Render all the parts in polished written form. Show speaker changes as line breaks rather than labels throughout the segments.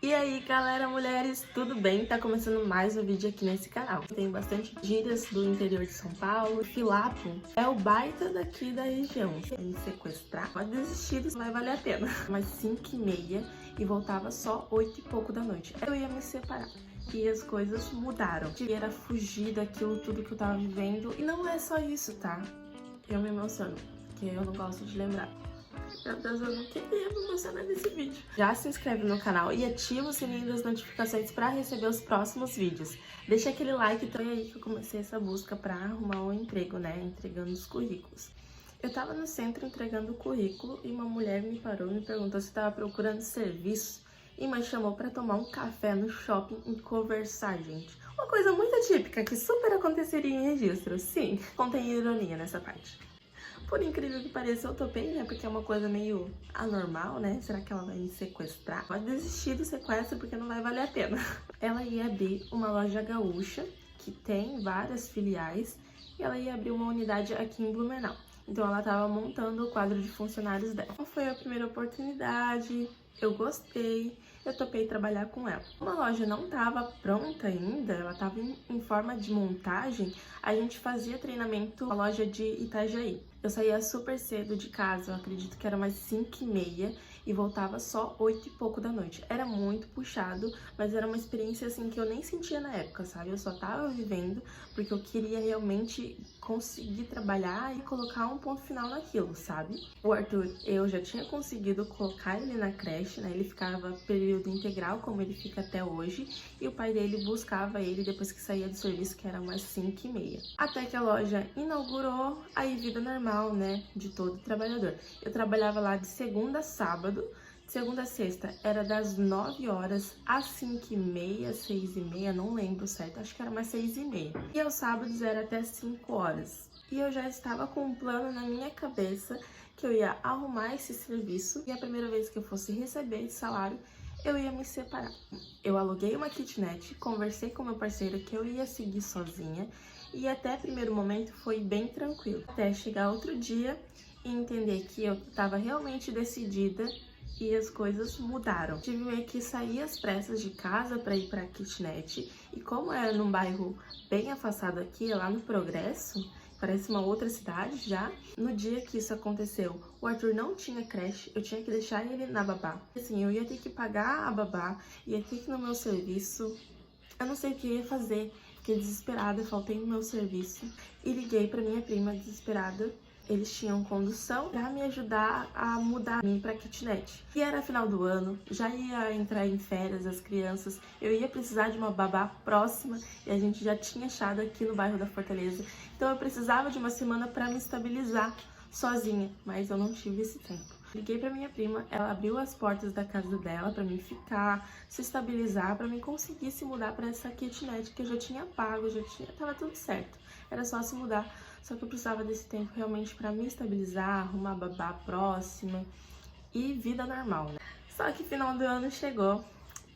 E aí galera, mulheres, tudo bem? Tá começando mais um vídeo aqui nesse canal. Tem bastante gírias do interior de São Paulo. Filapo é o baita daqui da região. Se me sequestrar, pode desistir, isso vai valer a pena. Mas 5h30 e voltava só 8 e pouco da noite. Eu ia me separar. E as coisas mudaram. Eu era fugir daquilo tudo que eu tava vivendo. E não é só isso, tá? Eu me emociono, porque eu não gosto de lembrar. Meu Deus, eu não queria me emocionar nesse vídeo. Já se inscreve no canal e ativa o sininho das notificações para receber os próximos vídeos. Deixa aquele like também aí que eu comecei essa busca para arrumar um emprego, né? Entregando os currículos. Eu tava no centro entregando o currículo e uma mulher me parou e me perguntou se estava procurando serviço e me chamou para tomar um café no shopping e conversar, gente. Uma coisa muito típica que super aconteceria em registro, sim. Contém ironia nessa parte. Por incrível que pareça, eu topei, né? Porque é uma coisa meio anormal, né? Será que ela vai me sequestrar? Pode desistir do sequestro porque não vai valer a pena. Ela ia abrir uma loja gaúcha, que tem várias filiais, e ela ia abrir uma unidade aqui em Blumenau. Então ela tava montando o quadro de funcionários dela. Foi a primeira oportunidade, eu gostei, eu topei trabalhar com ela. Como a loja não estava pronta ainda, ela estava em forma de montagem, a gente fazia treinamento na loja de Itajaí. Eu saía super cedo de casa, eu acredito que era umas 5h30 e voltava só 8 e pouco da noite. Era muito puxado, mas era uma experiência assim que eu nem sentia na época, sabe? Eu só tava vivendo porque eu queria realmente conseguir trabalhar e colocar um ponto final naquilo, sabe? O Arthur, eu já tinha conseguido colocar ele na creche, né? Ele ficava período integral, como ele fica até hoje, e o pai dele buscava ele depois que saía do serviço, que era umas 5h30. Até que a loja inaugurou, aí vida normal, né? De todo trabalhador. Eu trabalhava lá de segunda a sábado, de segunda a sexta era das 9 horas às 5h30, 6h30, não lembro certo, acho que era mais 6h30. E aos sábados era até 5 horas. E eu já estava com um plano na minha cabeça que eu ia arrumar esse serviço e a primeira vez que eu fosse receber esse salário, eu ia me separar. Eu aluguei uma kitnet, conversei com meu parceiro que eu ia seguir sozinha e até primeiro momento foi bem tranquilo. Até chegar outro dia e entender que eu estava realmente decidida e as coisas mudaram. Tive meio que sair às pressas de casa para ir para a kitnet e como era num bairro bem afastado aqui, lá no Progresso, parece uma outra cidade já. No dia que isso aconteceu, o Arthur não tinha creche, eu tinha que deixar ele na babá. Assim, eu ia ter que pagar a babá, ia ter que ir no meu serviço, eu não sei o que eu ia fazer. Fiquei desesperada, faltei no meu serviço e liguei para minha prima desesperada. Eles tinham condução para me ajudar a mudar para kitnet. E era final do ano, já ia entrar em férias as crianças, eu ia precisar de uma babá próxima e a gente já tinha achado aqui no bairro da Fortaleza. Então eu precisava de uma semana para me estabilizar sozinha, mas eu não tive esse tempo. Liguei para minha prima, ela abriu as portas da casa dela para mim ficar, se estabilizar, para mim conseguir se mudar para essa kitnet que eu já tinha pago, tava tudo certo. Era só se mudar, só que eu precisava desse tempo realmente para me estabilizar, arrumar babá próxima e vida normal, né? Só que final do ano chegou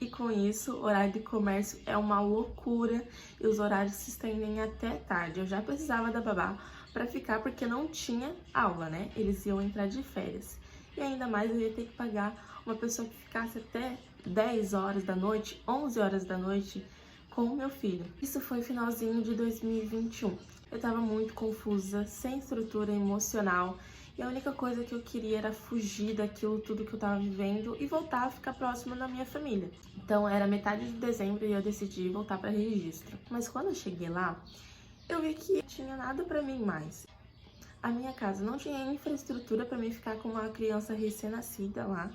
e com isso o horário de comércio é uma loucura e os horários se estendem até tarde. Eu já precisava da babá para ficar porque não tinha aula, né? Eles iam entrar de férias. E ainda mais eu ia ter que pagar uma pessoa que ficasse até 10 horas da noite, 11 horas da noite com o meu filho. Isso foi finalzinho de 2021. Eu tava muito confusa, sem estrutura emocional e a única coisa que eu queria era fugir daquilo tudo que eu tava vivendo e voltar a ficar próxima da minha família. Então era metade de dezembro e eu decidi voltar para registro. Mas quando eu cheguei lá, eu vi que não tinha nada para mim mais. A minha casa não tinha infraestrutura para mim ficar com uma criança recém-nascida lá.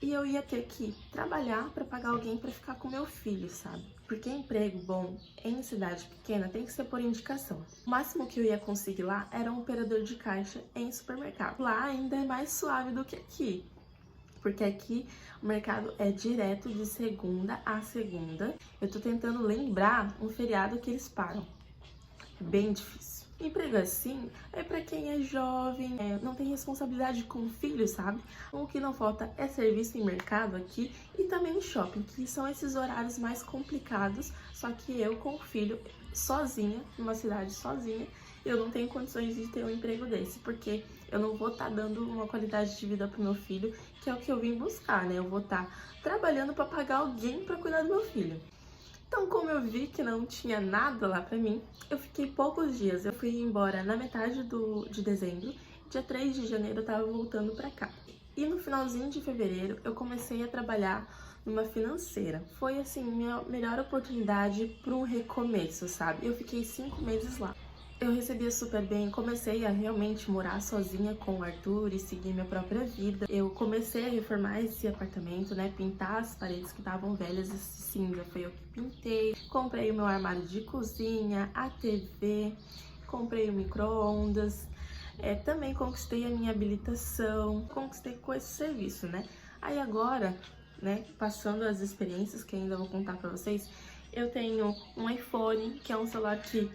E eu ia ter que trabalhar para pagar alguém para ficar com meu filho, sabe? Porque emprego bom em cidade pequena tem que ser por indicação. O máximo que eu ia conseguir lá era um operador de caixa em supermercado. Lá ainda é mais suave do que aqui. Porque aqui o mercado é direto de segunda a segunda. Eu tô tentando lembrar um feriado que eles param. Bem difícil. Emprego assim é para quem é jovem, não tem responsabilidade com o filho, sabe? O que não falta é serviço em mercado aqui e também em shopping, que são esses horários mais complicados, só que eu com o filho sozinha, numa cidade sozinha, eu não tenho condições de ter um emprego desse, porque eu não vou estar dando uma qualidade de vida pro meu filho, que é o que eu vim buscar, né? Eu vou estar trabalhando para pagar alguém para cuidar do meu filho. Então, como eu vi que não tinha nada lá pra mim, eu fiquei poucos dias. Eu fui embora na metade de dezembro, dia 3 de janeiro eu tava voltando pra cá. E no finalzinho de fevereiro eu comecei a trabalhar numa financeira. Foi assim, minha melhor oportunidade para um recomeço, sabe? Eu fiquei 5 meses lá. Eu recebia super bem, comecei a realmente morar sozinha com o Arthur e seguir minha própria vida. Eu comecei a reformar esse apartamento, né? Pintar as paredes que estavam velhas, esse cinza foi eu que pintei. Comprei o meu armário de cozinha, a TV, comprei o micro-ondas. Também conquistei a minha habilitação, conquistei com esse serviço, né? Aí agora, né, passando as experiências que ainda vou contar pra vocês, eu tenho um iPhone, que é um celular que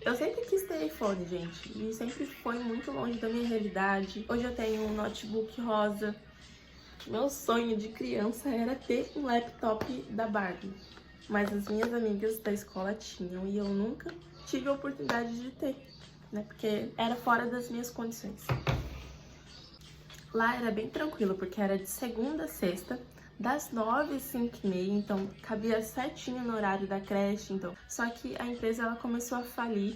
eu sempre quis ter iPhone, gente, e sempre foi muito longe da minha realidade. Hoje eu tenho um notebook rosa. Meu sonho de criança era ter um laptop da Barbie, mas as minhas amigas da escola tinham e eu nunca tive a oportunidade de ter, né, porque era fora das minhas condições. Lá era bem tranquilo, porque era de segunda a sexta, das 9 às 5h30, então cabia certinho no horário da creche, então. Só que a empresa ela começou a falir,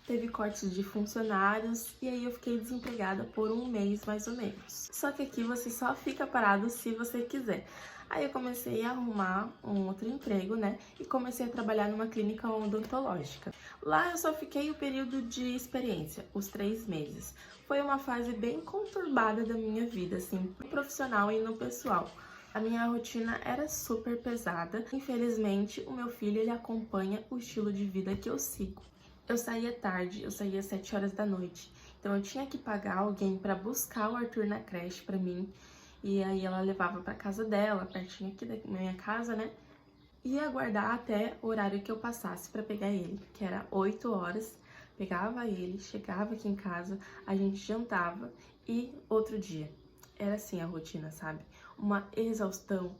teve cortes de funcionários e aí eu fiquei desempregada por 1 mês mais ou menos. Só que aqui você só fica parado se você quiser. Aí eu comecei a arrumar um outro emprego, né? E comecei a trabalhar numa clínica odontológica. Lá eu só fiquei o período de experiência, os 3 meses. Foi uma fase bem conturbada da minha vida, assim, no profissional e no pessoal. A minha rotina era super pesada. Infelizmente, o meu filho, ele acompanha o estilo de vida que eu sigo. Eu saía tarde, eu saía às 7 horas da noite. Então eu tinha que pagar alguém para buscar o Arthur na creche para mim. E aí ela levava para casa dela, pertinho aqui da minha casa, né? E ia aguardar até o horário que eu passasse para pegar ele, que era 8 horas. Pegava ele, chegava aqui em casa, a gente jantava e outro dia. Era assim a rotina, sabe? Uma exaustão,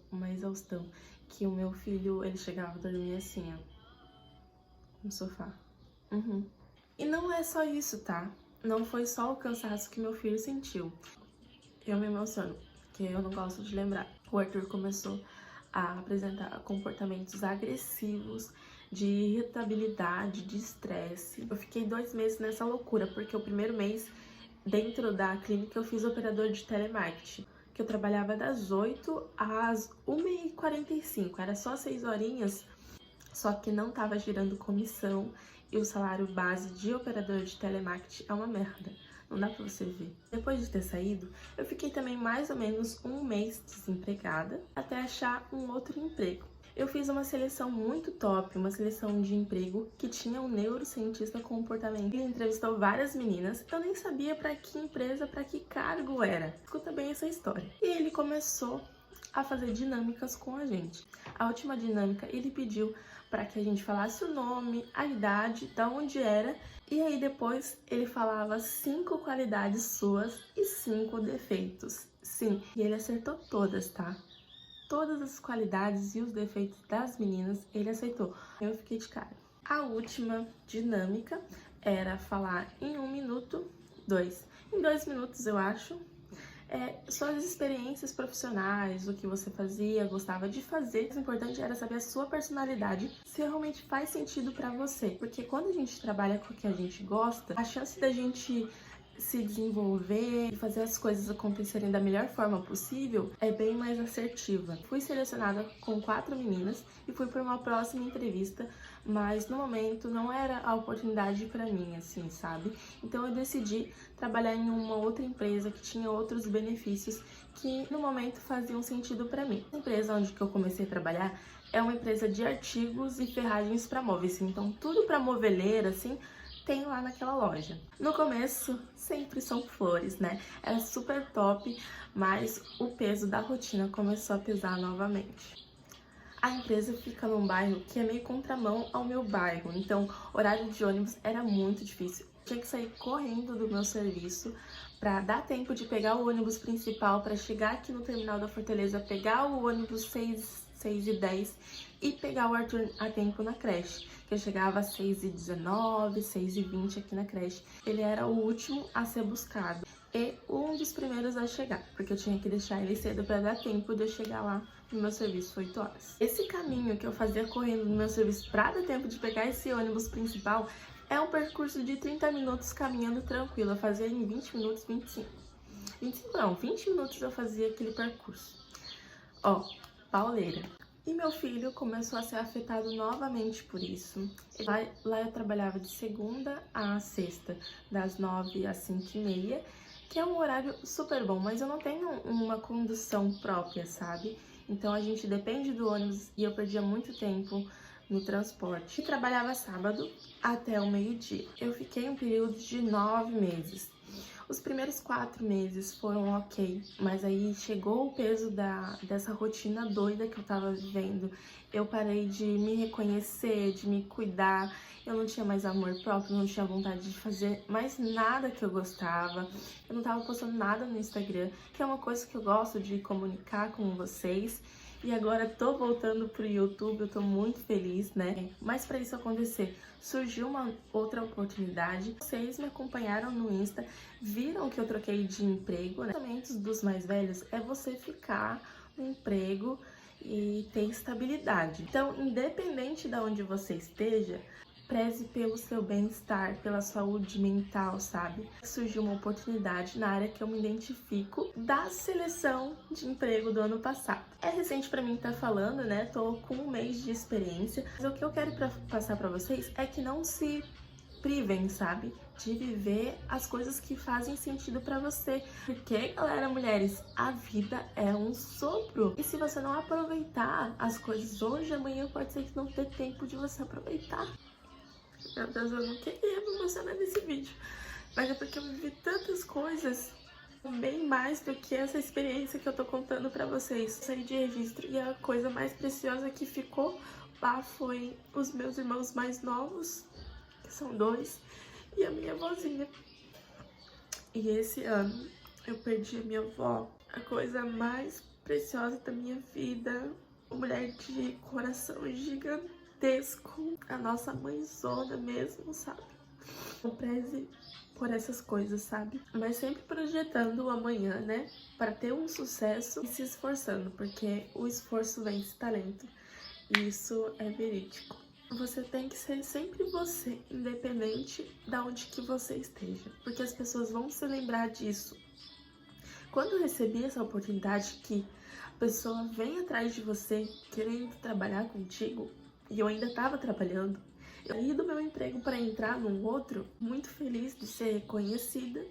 que o meu filho, ele chegava a dormir assim, ó, no sofá. E não é só isso, tá? Não foi só o cansaço que meu filho sentiu. Eu me emociono, porque eu não gosto de lembrar. O Arthur começou a apresentar comportamentos agressivos, de irritabilidade, de estresse. Eu fiquei 2 meses nessa loucura, porque o primeiro mês, dentro da clínica, eu fiz operador de telemarketing, que eu trabalhava das 8 às 1h45, era só 6 horinhas, só que não tava girando comissão e o salário base de operador de telemarketing é uma merda. Não dá pra você ver. Depois de ter saído, eu fiquei também mais ou menos 1 mês desempregada até achar um outro emprego. Eu fiz uma seleção muito top, uma seleção de emprego que tinha um neurocientista comportamental. Ele entrevistou várias meninas, eu nem sabia para que empresa, para que cargo era. Escuta bem essa história. E ele começou a fazer dinâmicas com a gente. A última dinâmica, ele pediu para que a gente falasse o nome, a idade, da onde era, e aí depois ele falava 5 qualidades suas e 5 defeitos. Sim, e ele acertou todas, tá? Todas as qualidades e os defeitos das meninas, ele aceitou. Eu fiquei de cara. A última dinâmica era falar em 1 minuto, 2. Em 2 minutos, eu acho, suas experiências profissionais, o que você fazia, gostava de fazer. O importante era saber a sua personalidade, se realmente faz sentido pra você. Porque quando a gente trabalha com o que a gente gosta, a chance da gente se desenvolver e fazer as coisas acontecerem da melhor forma possível é bem mais assertiva. Fui selecionada com 4 meninas e fui para uma próxima entrevista, mas no momento não era a oportunidade para mim, assim, sabe? Então eu decidi trabalhar em uma outra empresa que tinha outros benefícios que no momento faziam sentido para mim. A empresa onde que eu comecei a trabalhar é uma empresa de artigos e ferragens para móveis, então tudo para moveleira, assim, tem lá naquela loja. No começo, sempre são flores, né? Era super top, mas o peso da rotina começou a pesar novamente. A empresa fica num bairro que é meio contramão ao meu bairro, então horário de ônibus era muito difícil. Tinha que sair correndo do meu serviço para dar tempo de pegar o ônibus principal para chegar aqui no terminal da Fortaleza, pegar o ônibus 6h10 e pegar o Arthur a tempo na creche, que eu chegava às 6h19, 6h20 aqui na creche. Ele era o último a ser buscado. e um dos primeiros a chegar, porque eu tinha que deixar ele cedo para dar tempo de eu chegar lá no meu serviço 8 horas. Esse caminho que eu fazia correndo no meu serviço para dar tempo de pegar esse ônibus principal é um percurso de 30 minutos caminhando tranquilo. Eu fazia em 20 minutos, 25. 25 não, 20 minutos eu fazia aquele percurso. Ó, pauleira. E meu filho começou a ser afetado novamente por isso. Lá eu trabalhava de segunda a sexta, das 9 às 5h30, que é um horário super bom, mas eu não tenho uma condução própria, sabe? Então a gente depende do ônibus e eu perdia muito tempo no transporte. E trabalhava sábado até o meio-dia. Eu fiquei um período de 9 meses. Os primeiros 4 meses foram ok, mas aí chegou o peso dessa rotina doida que eu tava vivendo. Eu parei de me reconhecer, de me cuidar, eu não tinha mais amor próprio, não tinha vontade de fazer mais nada que eu gostava. Eu não tava postando nada no Instagram, que é uma coisa que eu gosto de comunicar com vocês. E agora tô voltando pro YouTube, eu tô muito feliz, né? Mas para isso acontecer, surgiu uma outra oportunidade. Vocês me acompanharam no Insta, viram que eu troquei de emprego, né? Os dos mais velhos é você ficar no emprego e ter estabilidade. Então, independente de onde você esteja, preze pelo seu bem-estar, pela saúde mental, sabe? Surgiu uma oportunidade na área que eu me identifico da seleção de emprego do ano passado. É recente pra mim estar falando, né? Tô com 1 mês de experiência. Mas o que eu quero passar pra vocês é que não se privem, sabe? De viver as coisas que fazem sentido pra você. Porque, galera, mulheres, a vida é um sopro. E se você não aproveitar as coisas hoje, amanhã pode ser que não dê tempo de você aproveitar. Meu Deus, eu não queria me emocionar nesse vídeo, mas é porque eu vivi tantas coisas, bem mais do que essa experiência que eu tô contando pra vocês. Eu saí de registro e a coisa mais preciosa que ficou lá foi os meus irmãos mais novos, que são 2, e a minha avózinha. E esse ano eu perdi a minha avó, a coisa mais preciosa da minha vida, uma mulher de coração gigante. A nossa mãezona mesmo, sabe? Eu preze por essas coisas, sabe? Mas sempre projetando o amanhã, né? Para ter um sucesso e se esforçando, porque o esforço vence talento. E isso é verídico. Você tem que ser sempre você, independente de onde que você esteja. Porque as pessoas vão se lembrar disso. Quando eu recebi essa oportunidade que a pessoa vem atrás de você querendo trabalhar contigo, e eu ainda estava trabalhando, eu saí do meu emprego para entrar num outro, muito feliz de ser reconhecida.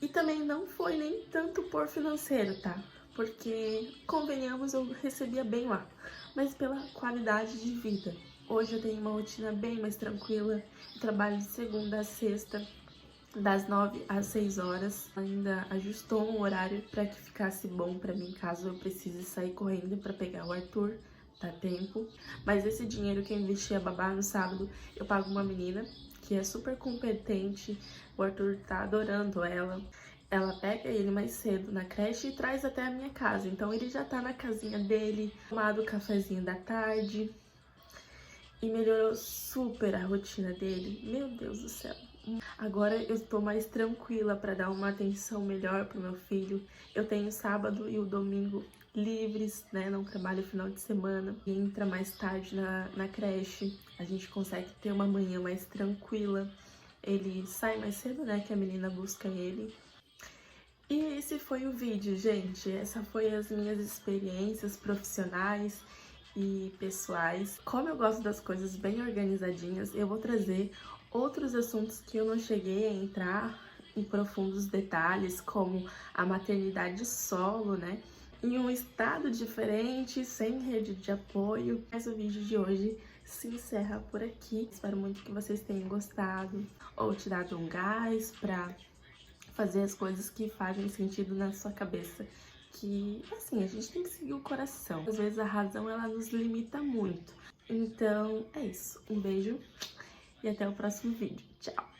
E também não foi nem tanto por financeiro, tá? Porque, convenhamos, eu recebia bem lá, mas pela qualidade de vida. Hoje eu tenho uma rotina bem mais tranquila, eu trabalho de segunda a sexta, das 9 às 6 horas. Ainda ajustou um horário para que ficasse bom para mim, caso eu precise sair correndo para pegar o Arthur. Dá tempo. Mas esse dinheiro que eu investi a babá no sábado, eu pago uma menina que é super competente. O Arthur tá adorando ela. Ela pega ele mais cedo na creche e traz até a minha casa. Então ele já tá na casinha dele, tomado o cafezinho da tarde. E melhorou super a rotina dele. Meu Deus do céu. Agora eu estou mais tranquila para dar uma atenção melhor pro meu filho. Eu tenho o sábado e o domingo livres, né? Não trabalho final de semana. E entra mais tarde na creche. A gente consegue ter uma manhã mais tranquila. Ele sai mais cedo, né? Que a menina busca ele. E esse foi o vídeo, gente. Essa foi as minhas experiências profissionais e pessoais. Como eu gosto das coisas bem organizadinhas, eu vou trazer outros assuntos que eu não cheguei a entrar em profundos detalhes, como a maternidade solo, né? Em um estado diferente, sem rede de apoio. Mas o vídeo de hoje se encerra por aqui. Espero muito que vocês tenham gostado ou tirado um gás pra fazer as coisas que fazem sentido na sua cabeça. Que, assim, a gente tem que seguir o coração. Às vezes a razão, ela nos limita muito. Então, é isso. Um beijo e até o próximo vídeo. Tchau!